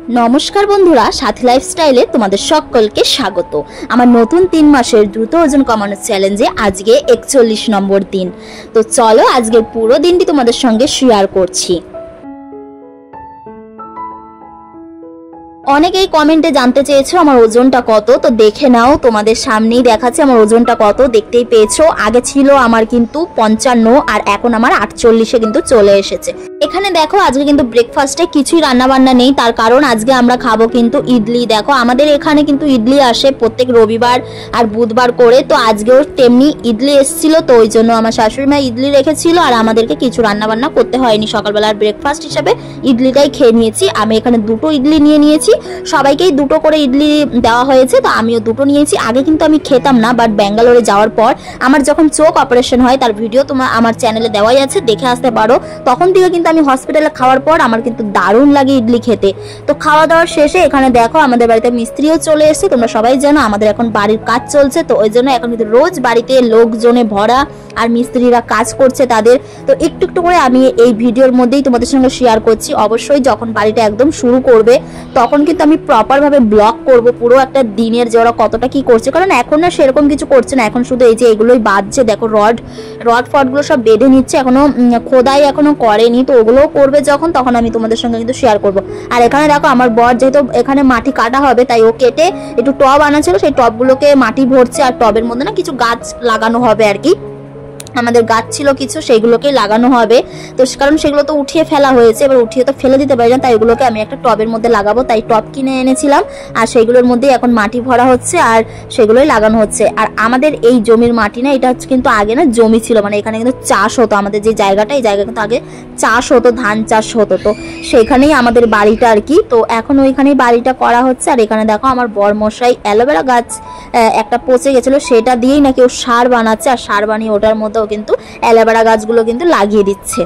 নমস্কার বন্ধুরা, সাথী লাইফস্টাইলে তোমাদের সকলকে স্বাগত। আমার নতুন 3 মাসের দ্রুত ওজন কমানোর চ্যালেঞ্জে আজকে 41 নম্বর দিন। তো চলো আজকের পুরো দিনটি তোমাদের সঙ্গে শেয়ার করছি। অনেকেই কমেন্টে জানতে চেয়েছো আমার ওজনটা কত, তো দেখে নাও, তোমাদের সামনেই দেখাচ্ছে আমার ওজনটা কত। দেখতেই পেয়েছো, আগে ছিল আমার কিন্তু 55 আর এখন আমার 48-এ কিন্তু চলে এসেছে। এখানে দেখো আজকে কিন্তু ব্রেকফাস্টে কিছুই রান্না বান্না নেই, তার কারণ আজকে আমরা খাবো কিন্তু ইডলি। দেখো আমাদের এখানে কিন্তু ইডলি আসে প্রত্যেক রবিবার আর বুধবার করে, তো আজকেও তেমনি ইডলি এসেছিল, তো ওই জন্য আমার শাশুড়ি মা ইডলি রেখেছিল আর আমাদেরকে কিছু রান্না বান্না করতে হয়নি। সকালবেলার ব্রেকফাস্ট হিসাবে ইডলিটাই খেয়ে নিয়েছি। আমি এখানে 2টো ইডলি নিয়ে নিয়েছি, সবাইকেই 2টো করে ইডলি দেওয়া হয়েছে, তো আমিও 2টো নিয়েছি। আগে কিন্তু আমি খেতাম না, বাট ব্যাঙ্গালোরে যাওয়ার পর আমার যখন চোখ অপারেশন হয় তার ভিডিও তোমার আমার চ্যানেলে দেওয়াই আছে, দেখে আসতে পারো। তখন থেকে কিন্তু আমি হসপিটালে খাওয়ার পর আমার কিন্তু দারুণ লাগে ইডলি খেতে। তো খাওয়া দাওয়ার শেষে এখানে দেখো আমাদের বাড়িতে মিস্ত্রিও চলে এসেছে। তোমরা সবাই জানো আমাদের এখন বাড়ির কাজ চলছে, তো ওই জন্য এখন কিন্তু রোজ বাড়িতে লোকজনে ভরা আর মিস্ত্রিরা কাজ করছে তাদের। তো একটু একটু করে আমি এই ভিডিওর মধ্যেই তোমাদের সঙ্গে শেয়ার করছি। অবশ্যই যখন বাড়িটা একদম শুরু করবে তখন কিন্তু আমি প্রপার ভাবে ব্লগ করব পুরো একটা দিনের, যে ওরা কতটা কি করছে, কারণ এখন না সেরকম কিছু করছে না। এখন শুধু এই যে এগুলোই বাঁধছে, দেখো রড ফডগুলো সব বেঁধে নিচ্ছে, এখনো খোদাই এখনো করেনি, তো ওগুলোও করবে যখন, তখন আমি তোমাদের সঙ্গে কিন্তু শেয়ার করব। আর এখানে দেখো আমার বর যেহেতু এখানে মাটি কাটা হবে, তাই ও কেটে একটু টব আনা ছিল, সেই টবগুলোকে মাটি ভরছে। আর টবের মধ্যে না কিছু গাছ লাগানো হবে আর কি, আমাদের গাছ ছিল কিছু, সেইগুলোকেই লাগানো হবে। তো কারণ সেগুলো তো উঠিয়ে ফেলা হয়েছে, এবার উঠিয়ে তো ফেলে দিতে পারি না, তাই এগুলোকে আমি একটা টবের মধ্যে লাগাবো, তাই টব কিনে এনেছিলাম। আর সেইগুলোর মধ্যে এখন মাটি ভরা হচ্ছে আর সেগুলোই লাগানো হচ্ছে। আর আমাদের এই জমির মাটি না, এটা হচ্ছে কিন্তু আগে না জমি ছিল, মানে এখানে কিন্তু চাষ হতো। আমাদের যে জায়গাটা, এই জায়গা কিন্তু আগে চাষ হতো, ধান চাষ হতো, তো সেখানেই আমাদের বাড়িটা আর কি। তো এখন ওইখানেই বাড়িটা করা হচ্ছে। আর এখানে দেখো আমার বরমশাই অ্যালোভেরা গাছ একটা পচে গেছিল, সেটা দিয়েই নাকি ও সার বানাচ্ছে, আর সার বানিয়ে ওটার মধ্যেও কিন্তু অ্যালোভেরা গাছগুলো কিন্তু লাগিয়ে দিচ্ছে।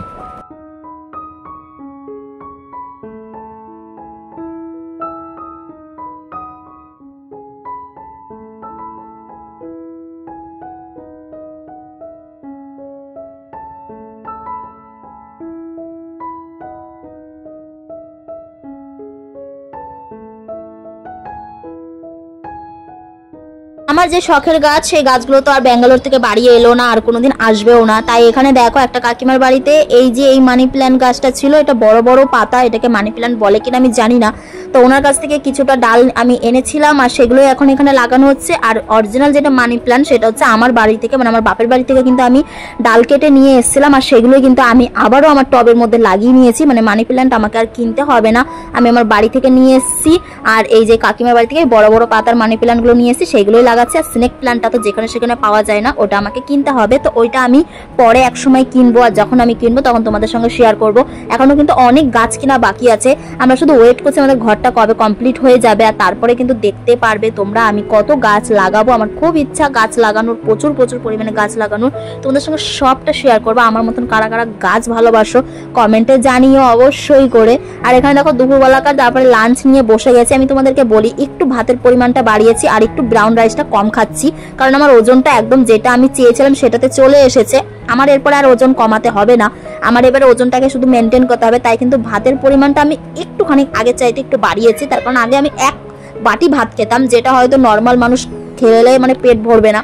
আমার যে শখের গাছ, সেই গাছগুলো তো আর ব্যাঙ্গালোর থেকে বাড়ি এলো না, আর কোনোদিন আসবেও না। তাই এখানে দেখো একটা কাকিমার বাড়িতে এই যে এই মানি প্ল্যান্ট গাছটা ছিল, এটা বড় বড় পাতা, এটাকে মানি প্ল্যান্ট বলে কিনা আমি জানি না। তো ওনার কাছ থেকে কিছুটা ডাল আমি এনেছিলাম, আর সেগুলো এখন এখানে লাগানো হচ্ছে। আর অরিজিনাল যেটা মানি প্ল্যান্ট সেটা হচ্ছে আমার বাড়ি থেকে, মানে আমার বাপের বাড়ি থেকে কিন্তু আমি ডাল কেটে নিয়ে এসেছিলাম, আর সেগুলোই কিন্তু আমি আবারও আমার টবের মধ্যে লাগিয়ে নিয়েছি। মানে মানি প্ল্যান্ট আমাকে আর কিনতে হবে না, আমি আমার বাড়ি থেকে নিয়ে এসেছি। আর এই যে কাকিমার বাড়ি থেকে বড় বড় পাতার মানি প্ল্যান্টগুলো নিয়ে এসেছি, সেগুলোই লাগাচ্ছে। আর স্নেক প্ল্যান্টটা তো যেখানে সেখানে পাওয়া যায় না, ওটা আমাকে কিনতে হবে, তো ওইটা আমি পরে এক সময় কিনবো। আর যখন আমি কিনবো তখন তোমাদের সঙ্গে শেয়ার করব। এখনো কিন্তু অনেক গাছ কিনা বাকি আছে, আমরা শুধু ওয়েট করছি আমাদের ঘরটা কবে কমপ্লিট হয়ে যাবে, আর তারপরে কিন্তু দেখতে পারবে তোমরা আমি কত গাছ লাগাবো। আমার খুব ইচ্ছা গাছ লাগানোর, প্রচুর প্রচুর পরিমাণে গাছ লাগানোর। তোমাদের সঙ্গে সবটা শেয়ার করবো। আমার মতন কারা কারা গাছ ভালোবাসো কমেন্টে জানিও অবশ্যই করে। আর এখানে দেখো দুপুরবেলাকার তারপরে লাঞ্চ নিয়ে বসে গেছে। আমি তোমাদেরকে বলি একটু ভাতের পরিমাণটা বাড়িয়েছি আর একটু ব্রাউন রাইসটা কম খাচ্ছি, কারণ আমার ওজনটা একদম যেটা আমি চেয়েছিলাম সেটাতে চলে এসেছে। আমার এরপরে আর ওজন কমাতে হবে না, আমার এবারে ওজনটাকে শুধু মেনটেন করতে হবে। তাই কিন্তু ভাতের পরিমাণটা আমি একটুখানি আগে চাইতে একটু বাড়িয়েছি, তার কারণ আগে আমি 1 বাটি ভাত খেতাম, যেটা হয়তো নর্মাল মানুষ খেলে মানে পেট ভরবে না।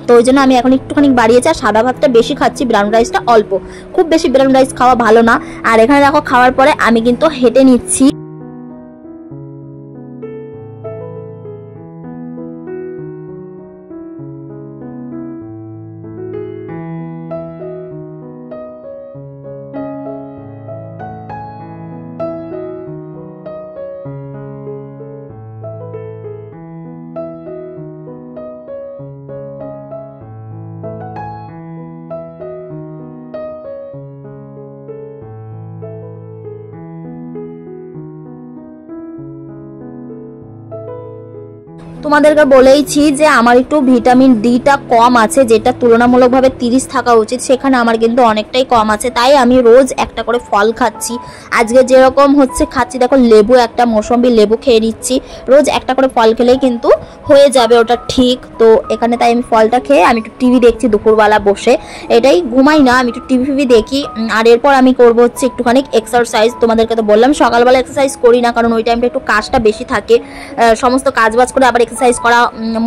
তো ওই জন্য আমি এখন একটুখানি বাড়িয়েছি, আর সাদা ভাতটা বেশি খাচ্ছি, ব্রাউন রাইসটা অল্প। খুব বেশি ব্রাউন রাইস খাওয়া ভালো না। আর এখানে দেখো খাওয়ার পরে আমি কিন্তু হেঁটে নিচ্ছি। তোমাদেরকে বলেইছি যে আমার একটু ভিটামিন ডিটা কম আছে, যেটা তুলনামূলকভাবে 30 থাকা উচিত, সেখানে আমার কিন্তু অনেকটাই কম আছে। তাই আমি রোজ একটা করে ফল খাচ্ছি। আজকে যেরকম হচ্ছে খাচ্ছি, দেখো লেবু একটা, মৌসম্বি লেবু খেয়ে নিচ্ছি। রোজ একটা করে ফল খেলেই কিন্তু হয়ে যাবে ওটা ঠিক। তো এখানে তাই আমি ফলটা খেয়ে আমি একটু টিভি দেখছি দুপুরবেলা বসে। এটাই, ঘুমাই না, আমি একটু টিভি দেখি। আর এরপর আমি করবো হচ্ছে একটুখানি এক্সারসাইজ। তোমাদেরকে তো বললাম সকালবেলা এক্সারসাইজ করি না, কারণ ওই টাইমটা একটু কাজটা বেশি থাকে, সমস্ত কাজবাজ করে আবার এক্সারসাইজ করা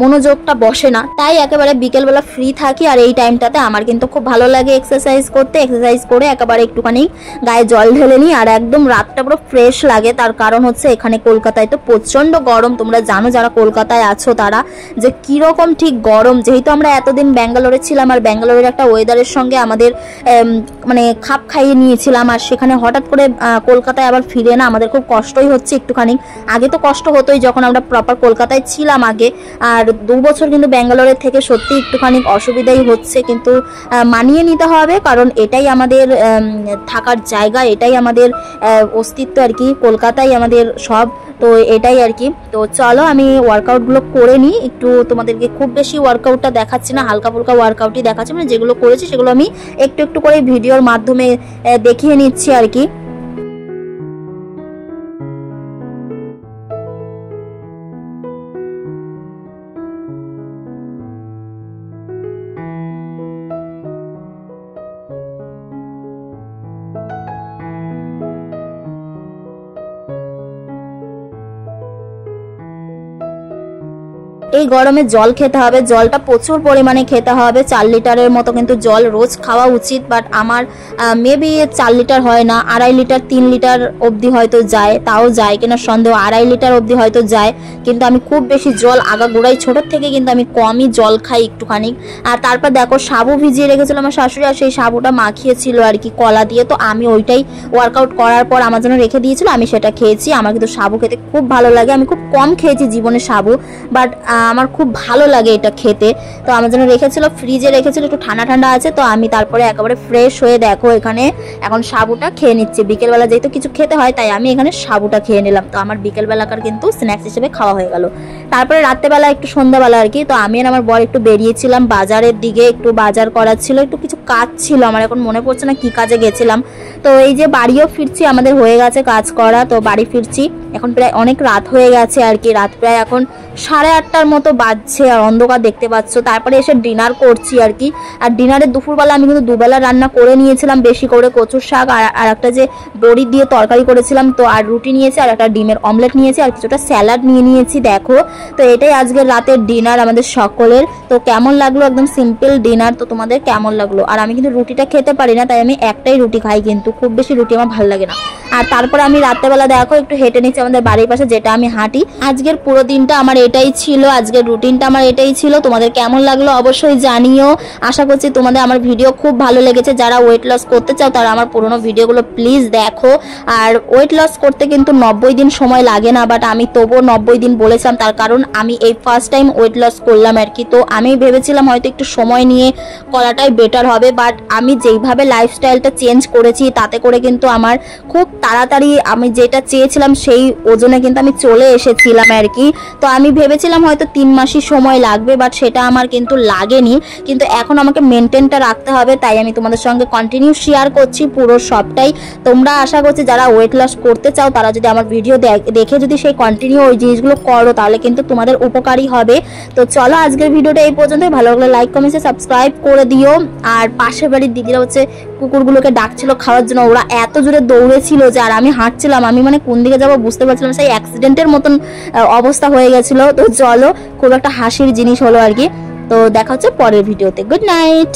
মনোযোগটা বসে না। তাই একেবারে বিকেলবেলা ফ্রি থাকি, আর এই টাইমটাতে আমার কিন্তু খুব ভালো লাগে এক্সারসাইজ করতে। এক্সারসাইজ করে একেবারে একটুখানি গায়ে জল ঢেলে নিই, আর একদম রাতটা পুরো ফ্রেশ লাগে। তার কারণ হচ্ছে এখানে কলকাতায় তো প্রচন্ড গরম। তোমরা জানো যারা কলকাতায় আছো তারা যে কিরকম ঠিক গরম। যেহেতু আমরা এতদিন ব্যাঙ্গালোরে ছিলাম, আর ব্যাঙ্গালোরের একটা ওয়েদারের সঙ্গে আমাদের মানে খাপ খাইয়ে নিয়েছিলাম, আর সেখানে হঠাৎ করে কলকাতায় আবার ফিরে না আমাদের খুব কষ্টই হচ্ছে একটুখানি। আগে তো কষ্ট হতোই যখন আমরা প্রপার কলকাতায় ছিলাম আগে, আর 2 বছর কিন্তু ব্যাঙ্গালোরের থেকে সত্যি একটুখানি অসুবিধাই হচ্ছে, কিন্তু মানিয়ে নিতে হবে, কারণ এটাই আমাদের থাকার জায়গা, এটাই আমাদের অস্তিত্ব আর কি। কলকাতাই আমাদের সব, তো এটাই আর কি। তো চলো আমি ওয়ার্কআউটগুলো করে নিই একটু। তোমাদেরকে খুব বেশি ওয়ার্কআউটটা দেখাচ্ছি না, হালকা ফুলকা ওয়ার্কআউটই দেখাচ্ছি, মানে যেগুলো করেছি সেগুলো আমি একটু একটু করে ভিডিওর মাধ্যমে দেখিয়ে নিচ্ছি আর কি। এই গরমে জল খেতে হবে, জলটা প্রচুর পরিমাণে খেতে হবে। 4 লিটারের মতো কিন্তু জল রোজ খাওয়া উচিত, বাট আমার মেবি 4 লিটার হয় না, 2.5 লিটার 3 লিটার অবধি হয়তো যায়, তাও যায় কিনা সন্দেহ। 2.5 লিটার অবধি হয়তো যায়, কিন্তু আমি খুব বেশি জল আগাগোড়াই ছোটোর থেকে কিন্তু আমি কমই জল খাই একটুখানি। আর তারপর দেখো সাবু ভিজিয়ে রেখেছিল আমার শাশুড়ি, আর সেই সাবুটা মাখিয়েছিল আর কি কলা দিয়ে। তো আমি ওইটাই ওয়ার্কআউট করার পর আমার জন্য রেখে দিয়েছিল, আমি সেটা খেয়েছি। আমার কিন্তু সাবু খেতে খুব ভালো লাগে, আমি খুব কম খেয়েছি জীবনে সাবু, বাট আমার খুব ভালো লাগে এটা খেতে। তো আমার জন্য রেখেছিল, ফ্রিজে রেখেছিল, একটু ঠান্ডা ঠান্ডা আছে। তো আমি তারপরে একেবারে ফ্রেশ হয়ে দেখো এখানে এখন সাবুটা খেয়ে নিচ্ছি। বিকেলবেলা যেহেতু কিছু খেতে হয়, তাই আমি এখানে সাবুটা খেয়ে নিলাম। তো আমার বিকেলবেলাকার কিন্তু স্ন্যাক্স হিসেবে খাওয়া হয়ে গেল। তারপরে রাত্রেবেলা একটু সন্ধ্যাবেলা আর কি, তো আমি আর আমার বর একটু বেরিয়েছিলাম বাজারের দিকে, একটু বাজার করার ছিল, একটু কিছু কাজ ছিল, আমার এখন মনে পড়ছে না কি কাজে গেছিলাম। তো এই যে বাড়িও ফিরছি, আমাদের হয়ে গেছে কাজ করা, তো বাড়ি ফিরছি। এখন প্রায় অনেক রাত হয়ে গেছে আর কি, রাত প্রায় এখন 8:30টার মতো বাজছে, আর অন্ধকার দেখতে পাচ্ছ। তারপরে এসে ডিনার করছি আর কি। আর ডিনারে দুপুরবেলা আমি কিন্তু 2 বেলা রান্না করে নিয়েছিলাম, বেশি করে কচুর শাক আর একটা যে বড়ি দিয়ে তরকারি করেছিলাম, তো আর রুটি নিয়েছি, আর একটা ডিমের অমলেট নিয়েছি, আর কিছুটা স্যালাড নিয়ে নিয়েছি দেখো। তো এটাই আজকের রাতের ডিনার আমাদের সকলের। তো কেমন লাগলো, একদম সিম্পল ডিনার। তো তোমাদের কেমন লাগলো? আর আমি কিন্তু রুটিটা খেতে পারি না, তাই আমি একটাই রুটি খাই, কিন্তু খুব বেশি রুটি আমার ভালো লাগে না। আর তারপরে আমি রাত্রেবেলা দেখো একটু হেঁটে নিচ্ছি আমাদের বাড়ির পাশে, যেটা আমি হাঁটি। আজকের পুরো দিনটা আমার এটাই ছিল, আজকের রুটিনটা আমার এটাই ছিল। তোমাদের কেমন লাগলো অবশ্যই জানিও। আশা করছি তোমাদের আমার ভিডিও খুব ভালো লেগেছে। যারা ওয়েট লস করতে চাও তারা আমার পুরোনো ভিডিওগুলো প্লিজ দেখো। আর ওয়েট লস করতে কিন্তু 90 দিন সময় লাগে না, বাট আমি তবুও 90 দিন বলেছিলাম, তার কারণ আমি এই ফার্স্ট টাইম ওয়েট লস করলাম আর কি। তো আমি ভেবেছিলাম হয়তো একটু সময় নিয়ে করাটাই বেটার হবে, বাট আমি যেইভাবে লাইফস্টাইলটা চেঞ্জ করেছি তাতে করে কিন্তু আমার খুব তাড়াতাড়ি আমি যেটা চেয়েছিলাম সেই ওজনে কিন্তু আমি চলে এসেছিলাম আর কি। তো আমি ভেবেছিলাম হয়তো 3 মাসই সময় লাগবে, বাট সেটা আমার কিন্তু লাগেনি। কিন্তু এখন আমাকে মেনটেনটা রাখতে হবে, তাই আমি তোমাদের সঙ্গে কন্টিনিউ শেয়ার করছি পুরো সবটাই। তোমরা আশা করছি যারা ওয়েট লস করতে চাও তারা যদি আমার ভিডিও দেখে যদি সেই কন্টিনিউ ওই জিনিসগুলো করো, তাহলে কিন্তু তোমাদের উপকারী হবে। তো চলো আজকের ভিডিওটা এই পর্যন্ত। ভালো লাগলে লাইক কমেন্টে সাবস্ক্রাইব করে দিও। আর পাশের বাড়ির দিদিরা হচ্ছে কুকুরগুলোকে ডাকছিল খাওয়ার জন্য, ওরা এত জোরে দৌড়েছিল যে আর আমি হাঁটছিলাম, আমি মানে কোন দিকে যাবো বুঝতে পারছিলাম, সেই অ্যাক্সিডেন্টের মতন অবস্থা হয়ে গেছিল। তো চলো, খুব একটা হাসির জিনিস হলো আর কি। তো দেখা হচ্ছে পরের ভিডিওতে। Good night.